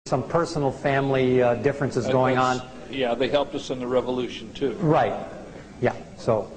some personal family differences going on. Yeah, they helped us in the revolution too. Right. Yeah. So.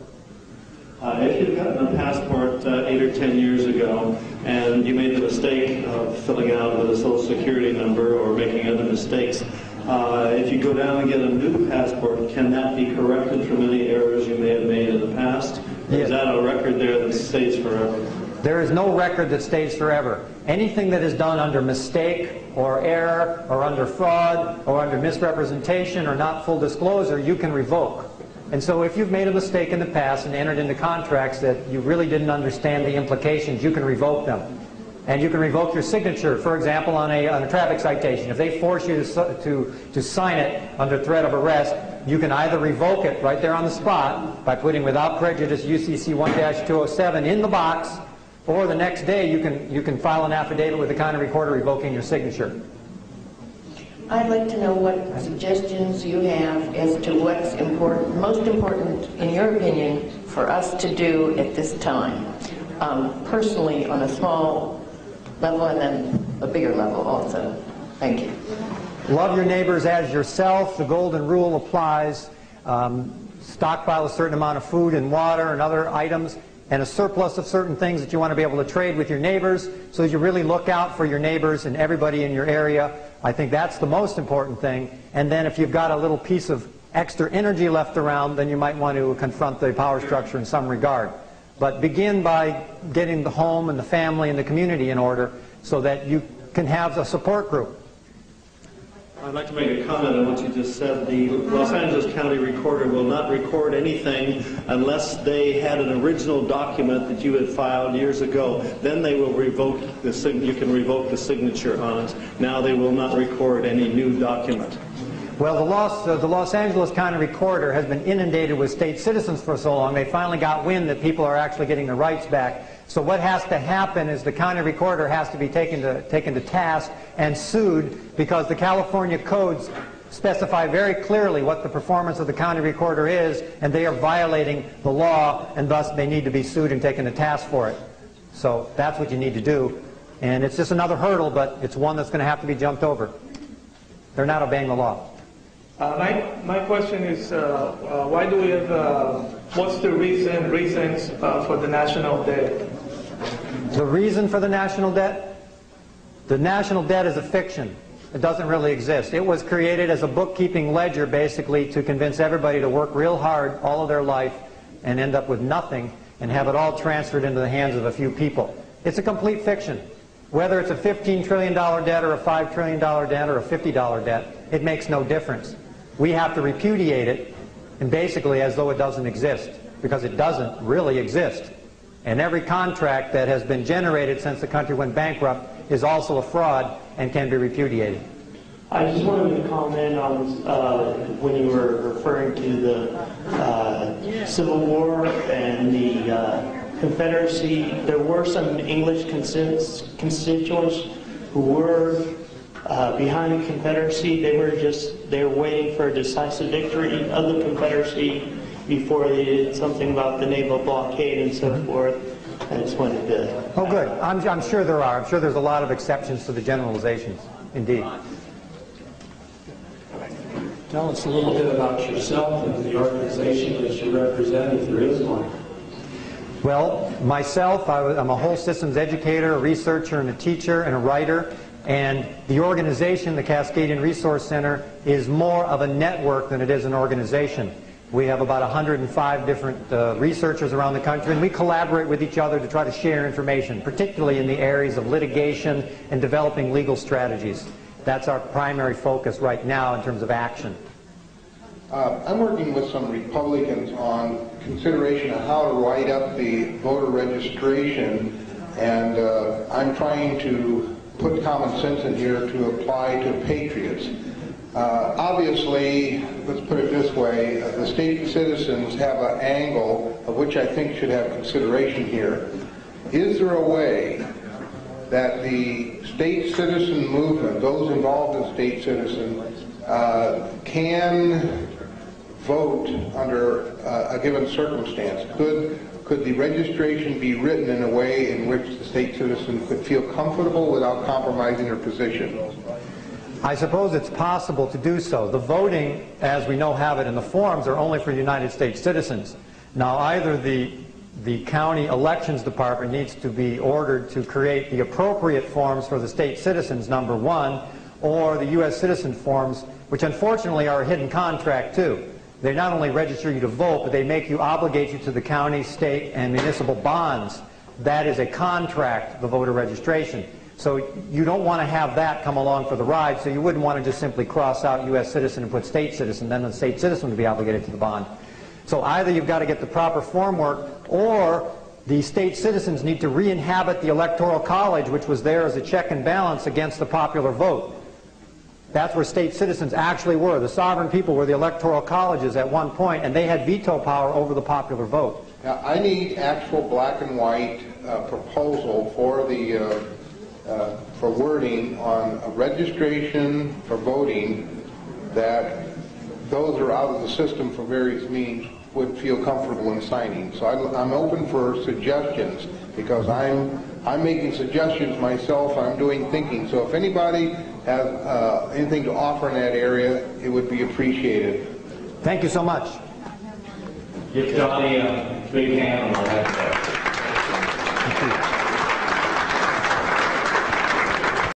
If you've gotten a passport 8 or 10 years ago and you made the mistake of filling out with a social security number or making other mistakes, if you go down and get a new passport, can that be corrected from any errors you may have made in the past? Yes. Is that a record there that stays forever? There is no record that stays forever. Anything that is done under mistake or error or under fraud or under misrepresentation or not full disclosure, you can revoke. And so if you've made a mistake in the past and entered into contracts that you really didn't understand the implications, you can revoke them. And you can revoke your signature, for example, on a traffic citation. If they force you to sign it under threat of arrest, you can either revoke it right there on the spot by putting without prejudice UCC 1-207 in the box, or the next day you can file an affidavit with the county recorder revoking your signature. I'd like to know what suggestions you have as to what's important, most important, in your opinion, for us to do at this time, personally on a small level and then a bigger level also. Thank you. Love your neighbors as yourself. The golden rule applies. Stockpile a certain amount of food and water and other items, and a surplus of certain things that you want to be able to trade with your neighbors, so that you really look out for your neighbors and everybody in your area. I think that's the most important thing. And then if you've got a little piece of extra energy left around, then you might want to confront the power structure in some regard. But begin by getting the home and the family and the community in order so that you can have a support group. I'd like to make a comment on what you just said. The Los Angeles County Recorder will not record anything unless they had an original document that you had filed years ago. Then they will revoke the you can revoke the signature on it. Now they will not record any new document. Well, the Los Angeles County Recorder has been inundated with state citizens for so long, they finally got wind that people are actually getting their rights back. So what has to happen is the county recorder has to be taken to task and sued, because the California codes specify very clearly what the performance of the county recorder is, and they are violating the law, and thus they need to be sued and taken to task for it. So that's what you need to do. And it's just another hurdle, but it's one that's going to have to be jumped over. They're not obeying the law. My question is, why do we have, what's the reasons for the national debt? The reason for the national debt? The national debt is a fiction. It doesn't really exist. It was created as a bookkeeping ledger, basically, to convince everybody to work real hard all of their life and end up with nothing and have it all transferred into the hands of a few people. It's a complete fiction. Whether it's a $15 trillion debt or a $5 trillion debt or a $50 debt, it makes no difference. We have to repudiate it, and basically as though it doesn't exist, because it doesn't really exist. And every contract that has been generated since the country went bankrupt is also a fraud and can be repudiated. I just wanted to comment on when you were referring to the Civil War and the Confederacy. There were some English constituents who were behind the Confederacy. They were waiting for a decisive victory of the Confederacy before they did something about the naval blockade and so forth. I just wanted to... Oh, good. I'm sure there are. I'm sure there's a lot of exceptions to the generalizations, indeed. Tell us a little bit about yourself and the organization that you represent, if there is one. Well, myself, I'm a whole systems educator, a researcher, and a teacher, and a writer. And the organization, the Cascadian Resource Center, is more of a network than it is an organization. We have about 105 different researchers around the country, and we collaborate with each other to try to share information, particularly in the areas of litigation and developing legal strategies. That's our primary focus right now in terms of action. I'm working with some Republicans on consideration of how to write up the voter registration, and I'm trying to put common sense in here to apply to patriots. Obviously, let's put it this way, the state citizens have an angle of which I think should have consideration here. Is there a way that the state citizen movement, those involved in state citizen, can vote under a given circumstance? Could the registration be written in a way in which the state citizen could feel comfortable without compromising their position? I suppose it's possible to do so. The voting, as we know have it in the forms, are only for United States citizens. Now, either the county elections department needs to be ordered to create the appropriate forms for the state citizens, number one, or the U.S. citizen forms, which unfortunately are a hidden contract too. They not only register you to vote, but they make you obligate you to the county, state, and municipal bonds. That is a contract, the voter registration. So you don't want to have that come along for the ride, so you wouldn't want to just simply cross out U.S. citizen and put state citizen, then the state citizen would be obligated to the bond. So either you've got to get the proper form work, or the state citizens need to re-inhabit the Electoral College, which was there as a check and balance against the popular vote. That's where state citizens actually were. The sovereign people were the Electoral Colleges at one point, and they had veto power over the popular vote. Now, I need actual black and white proposal for the for wording on a registration for voting that those who are out of the system for various means would feel comfortable in signing. So I'm open for suggestions, because I'm making suggestions myself. I'm doing thinking. So if anybody has anything to offer in that area, it would be appreciated. Thank you so much. Give Johnny a big hand on that. Thank you.